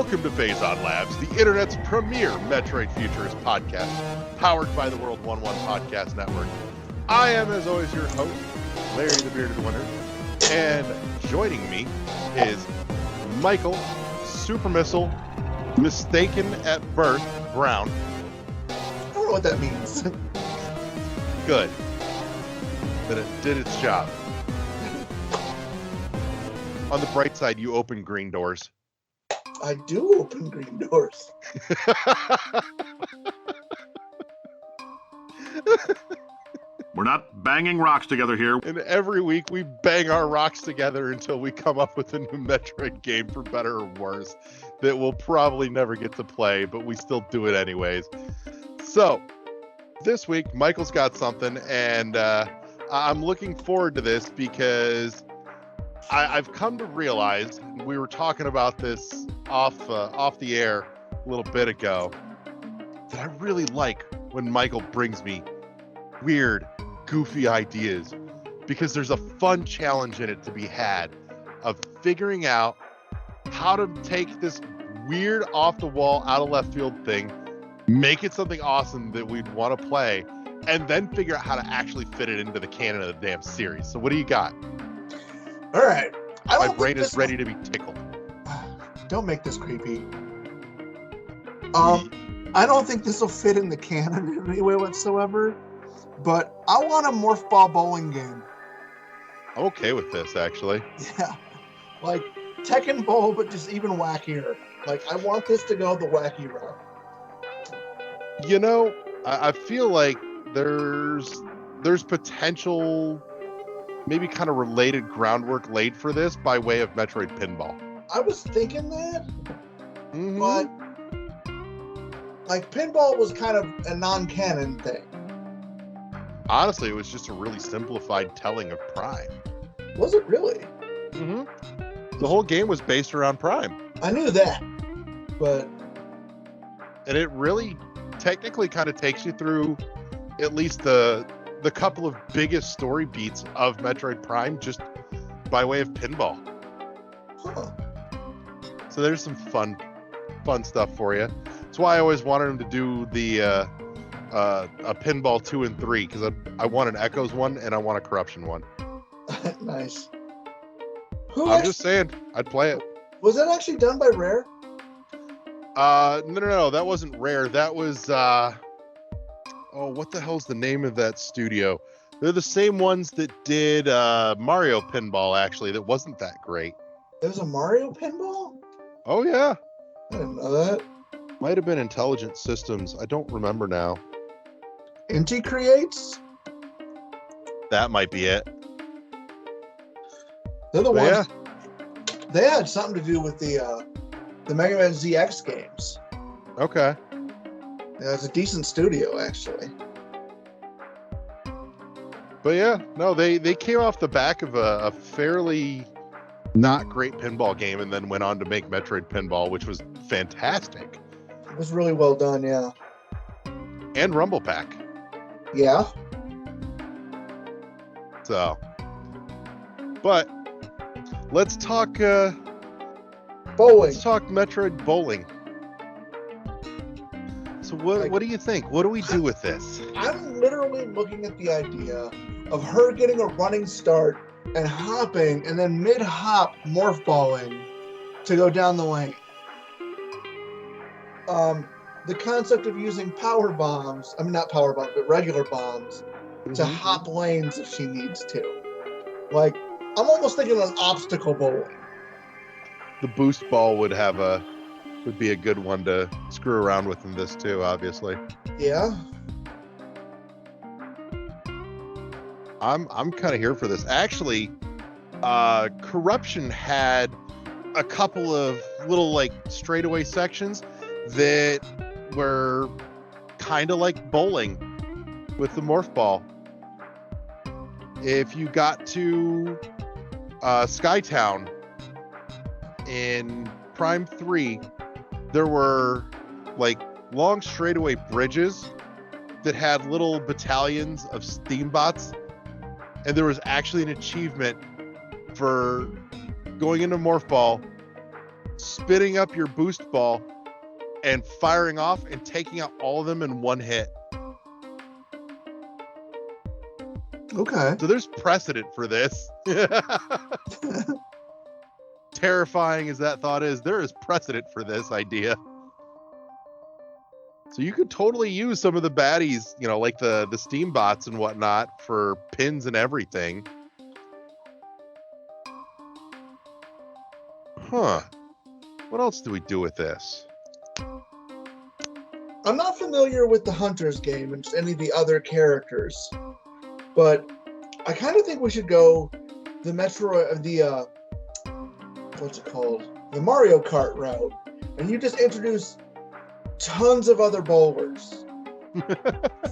Welcome to Phazon Labs, the internet's premier Metroid Futurist podcast, powered by the World 1-1 Podcast Network. I am, as always, your host, Larry the Bearded Winter, and joining me is Michael, Super Missile, Mistaken at Birth, Brown. I don't know what that means. Good. That it did its job. On the bright side, you open green doors. I do open green doors. We're not banging rocks together here. And every week we bang our rocks together until we come up with a new Metroid game, for better or worse, that we'll probably never get to play, but we still do it anyways. So, this week, Michael's got something, and I'm looking forward to this because I've come to realize, we were talking about this off the air a little bit ago, that I really like when Michael brings me weird, goofy ideas, because there's a fun challenge in it to be had of figuring out how to take this weird off-the-wall, out-of-left-field thing, make it something awesome that we'd want to play, and then figure out how to actually fit it into the canon of the damn series. So what do you got? All right. My brain is ready to be tickled. Don't make this creepy. I don't think this will fit in the canon in any way whatsoever, but I want a morph ball bowling game. I'm okay with this, actually. Yeah. Like Tekken Bowl, but just even wackier. Like, I want this to go the wacky route. You know, I feel like there's potential, maybe kind of related groundwork laid for this by way of Metroid Pinball. I was thinking that, Mm-hmm. but like Pinball was kind of a non-canon thing. Honestly, it was just a really simplified telling of Prime. Was it really? Mm-hmm. The whole game was based around Prime. I knew that, but And it really technically kind of takes you through at least the couple of biggest story beats of Metroid Prime just by way of pinball. huh. So there's some fun stuff for you. That's why I always wanted him to do the a Pinball 2 and 3, because I want an Echoes one and I want a Corruption one. Nice. I'm just saying, I'd play it. Was that actually done by Rare? No, that wasn't Rare. That was what the hell's the name of that studio? They're the same ones that did Mario Pinball, actually. That wasn't that great. There was a Mario Pinball? Oh yeah, I didn't know that. might have been Intelligent Systems. I don't remember now. Inti Creates? That might be it. They're the But ones. yeah. They had something to do with the Mega Man ZX games. Okay. Yeah, it's a decent studio, actually. But yeah, no, they came off the back of a fairly not great pinball game, and then went on to make Metroid Pinball, which was fantastic. It was really well done, yeah. And Rumble Pack. Yeah? So, but let's talk Bowling. let's talk Metroid Bowling. So what do you think? What do we do with this? I'm literally looking at the idea of her getting a running start and hopping, and then mid-hop morph balling to go down the lane. The concept of using power bombs, I mean not power bombs, but regular bombs, to hop lanes if she needs to. Like, I'm almost thinking of obstacle bowling. The boost ball would be a good one to screw around with in this too, obviously. Yeah? I'm kind of here for this. Actually, Corruption had a couple of little like straightaway sections that were kind of like bowling with the morph ball. If you got to Skytown in Prime 3, there were like long straightaway bridges that had little battalions of steambots, and there was actually an achievement for going into Morph Ball spinning up your boost ball and firing off and taking out all of them in one hit. Okay. So there's precedent for this. Terrifying as that thought is, there is precedent for this idea. So you could totally use some of the baddies, you know, like the steam bots and whatnot for pins and everything. Huh. What else do we do with this? I'm not familiar with the Hunters game and any of the other characters, but I kind of think we should go the what's it called? The Mario Kart route, and you just introduce tons of other bowlers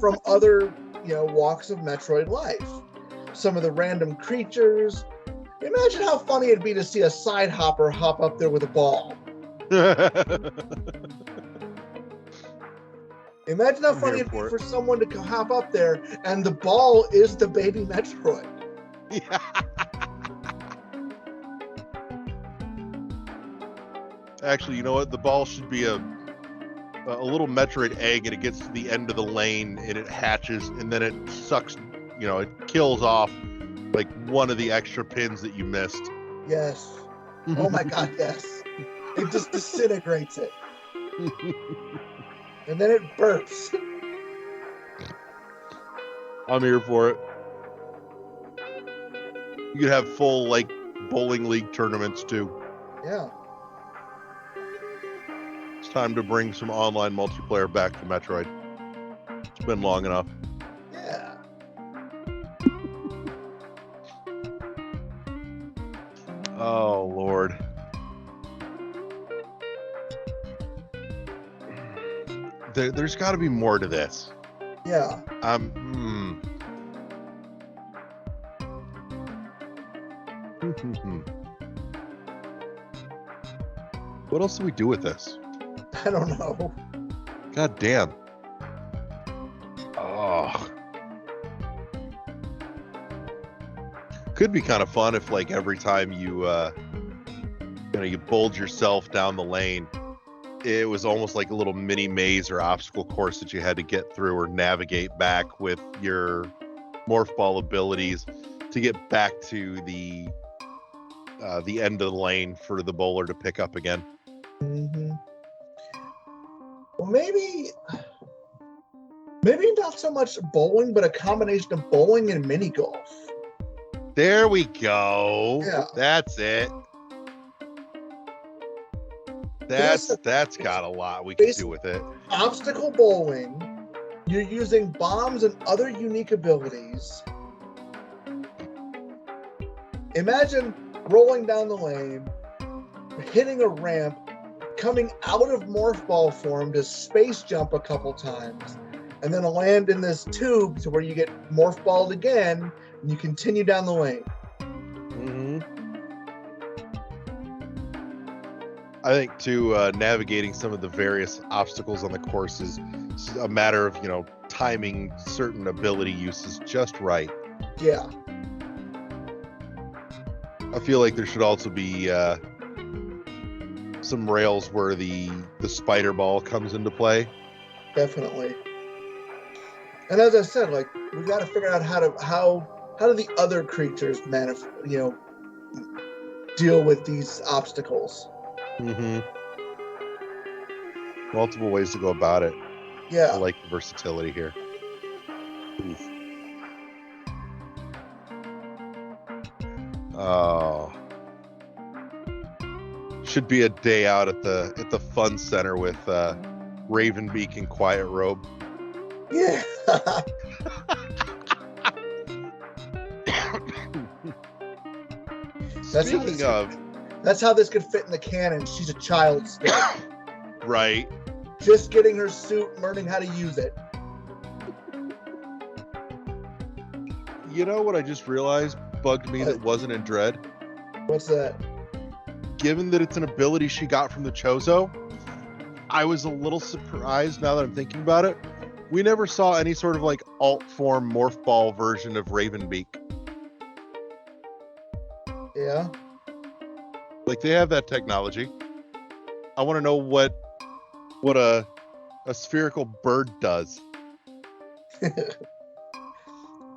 from other, walks of Metroid life. Some of the random creatures. Imagine how funny it'd be to see a side hopper hop up there with a ball. Imagine how funny it'd be for someone to hop up there and the ball is the baby Metroid. Yeah. Actually, you know what? The ball should be a little Metroid egg, and it gets to the end of the lane and it hatches, and then it sucks, it kills off like one of the extra pins that you missed. Yes. Oh my God, yes. It just disintegrates it. And then it burps. I'm here for it. You could have full, like, bowling league tournaments, too. Yeah. It's time to bring some online multiplayer back to Metroid. It's been long enough. Yeah. Oh, Lord. There's got to be more to this. Yeah. What else do we do with this? I don't know. God damn. Oh. Could be kind of fun if, like, every time you bowled yourself down the lane, it was almost like a little mini maze or obstacle course that you had to get through or navigate back with your morph ball abilities to get back to the end of the lane for the bowler to pick up again. Mm-hmm. Well, maybe not so much bowling, but a combination of bowling and mini golf. There we go. Yeah. That's it. That's got a lot we can do with it. Obstacle bowling. You're using bombs and other unique abilities. Imagine rolling down the lane, hitting a ramp, coming out of morph ball form to space jump a couple times, and then land in this tube to where you get morph balled again, and you continue down the lane. Mm-hmm. I think, too, navigating some of the various obstacles on the course is a matter of, timing certain ability uses just right. Yeah. I feel like there should also be some rails where the spider ball comes into play. Definitely. And as I said, like, we got to figure out how do the other creatures deal with these obstacles. Mm-hmm. Multiple ways to go about it. Yeah. I like the versatility here. Oof. Oh. Should be a day out at the fun center with Ravenbeak and Quiet Robe. Yeah. Speaking of, that's how this could fit in the canon. She's a child still. Right. Just getting her suit, learning how to use it. You know what I just realized bugged me that wasn't in Dread? What's that? Given that it's an ability she got from the Chozo, I was a little surprised now that I'm thinking about it. We never saw any sort of like alt form morph ball version of Ravenbeak. Yeah. Like, they have that technology. I want to know what a spherical bird does.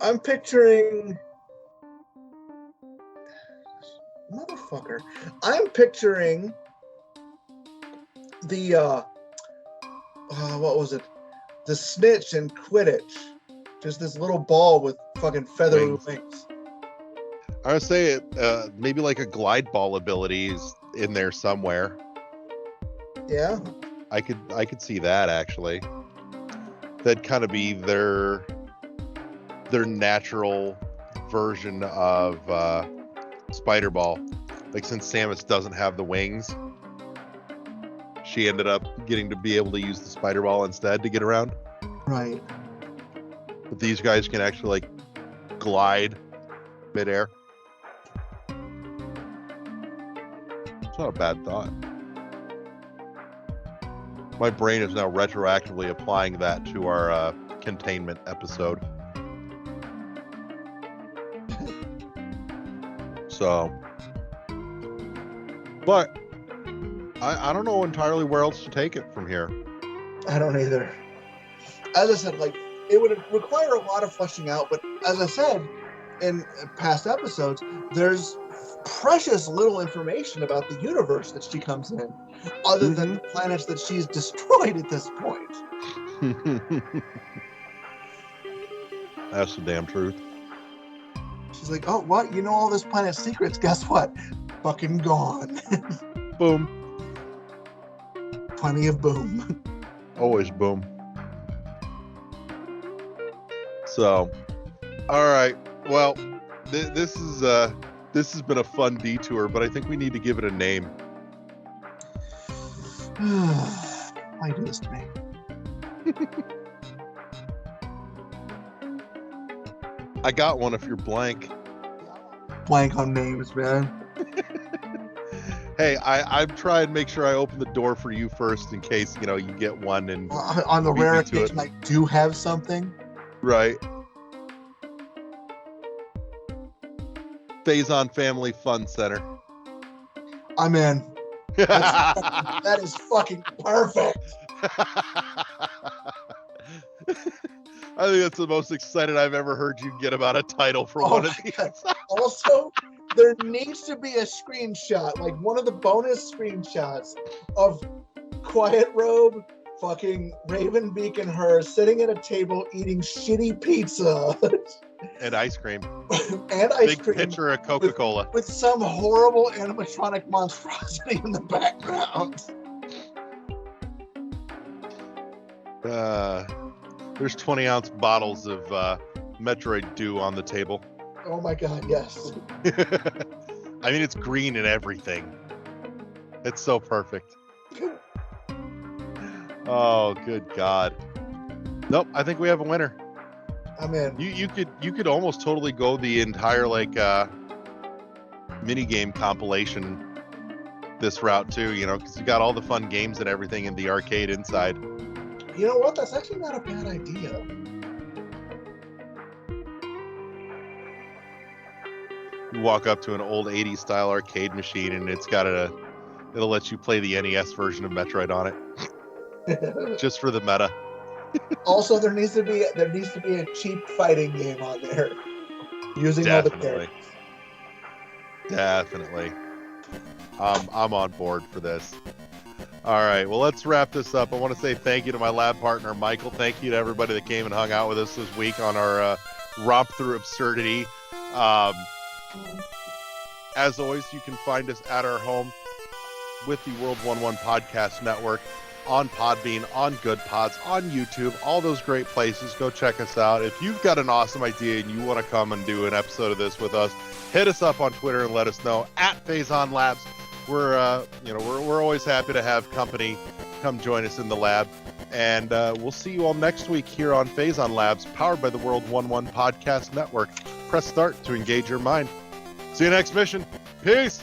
I'm picturing... Motherfucker. I'm picturing the, what was it? The snitch in Quidditch. Just this little ball with fucking feathery wings. I would say it, maybe like a glide ball ability is in there somewhere. Yeah. I could see that actually. That'd kind of be their natural version of Spider Ball. Like since Samus doesn't have the wings, she ended up getting to be able to use the Spider Ball instead to get around. Right. But these guys can actually like glide midair. It's not a bad thought. My brain is now retroactively applying that to our containment episode. So, but I don't know entirely where else to take it from here. I don't either. As I said, like, it would require a lot of fleshing out, but as I said in past episodes, there's precious little information about the universe that she comes in, other than the planets that she's destroyed at this point. That's the damn truth. She's like, oh, what? You know all this planet's secrets? Guess what? Fucking gone. Boom. Plenty of boom. Always boom. So, all right. Well, this has been a fun detour, but I think we need to give it a name. Why do this to me? I got one if you're blank. Blank on names, man. Hey, I try and make sure I open the door for you first in case, you get one and on the rare occasion I do have something. Right. Phazon Family Fun Center. I'm in. That is fucking perfect. I think that's the most excited I've ever heard you get about a title for one of these. Also, there needs to be a screenshot, like one of the bonus screenshots of Quiet Robe, fucking Ravenbeak and her sitting at a table eating shitty pizza. And ice cream. And ice Big cream. Big pitcher of Coca-Cola. With some horrible animatronic monstrosity in the background. There's 20-ounce bottles of Metroid Dew on the table. Oh my god, yes. I mean, it's green and everything. It's so perfect. Oh, good God. Nope, I think we have a winner. I'm in. You could almost totally go the entire minigame compilation this route too, because you got all the fun games and everything in the arcade inside. You know what? That's actually not a bad idea. You walk up to an old 80s style arcade machine and it'll let you play the NES version of Metroid on it. Just for the meta. Also, there needs to be a cheap fighting game on there. Using all the characters. Definitely. I'm on board for this. All right, well, let's wrap this up. I want to say thank you to my lab partner, Michael. Thank you to everybody that came and hung out with us this week on our romp through absurdity. As always, you can find us at our home with the World 1-1 Podcast Network on Podbean, on Good Pods, on YouTube, all those great places. Go check us out. If you've got an awesome idea and you want to come and do an episode of this with us, hit us up on Twitter and let us know at Phazon Labs. We're always happy to have company come join us in the lab, and we'll see you all next week here on Phazon Labs, powered by the World 1-1 Podcast Network. Press start to engage your mind. See you next mission. Peace.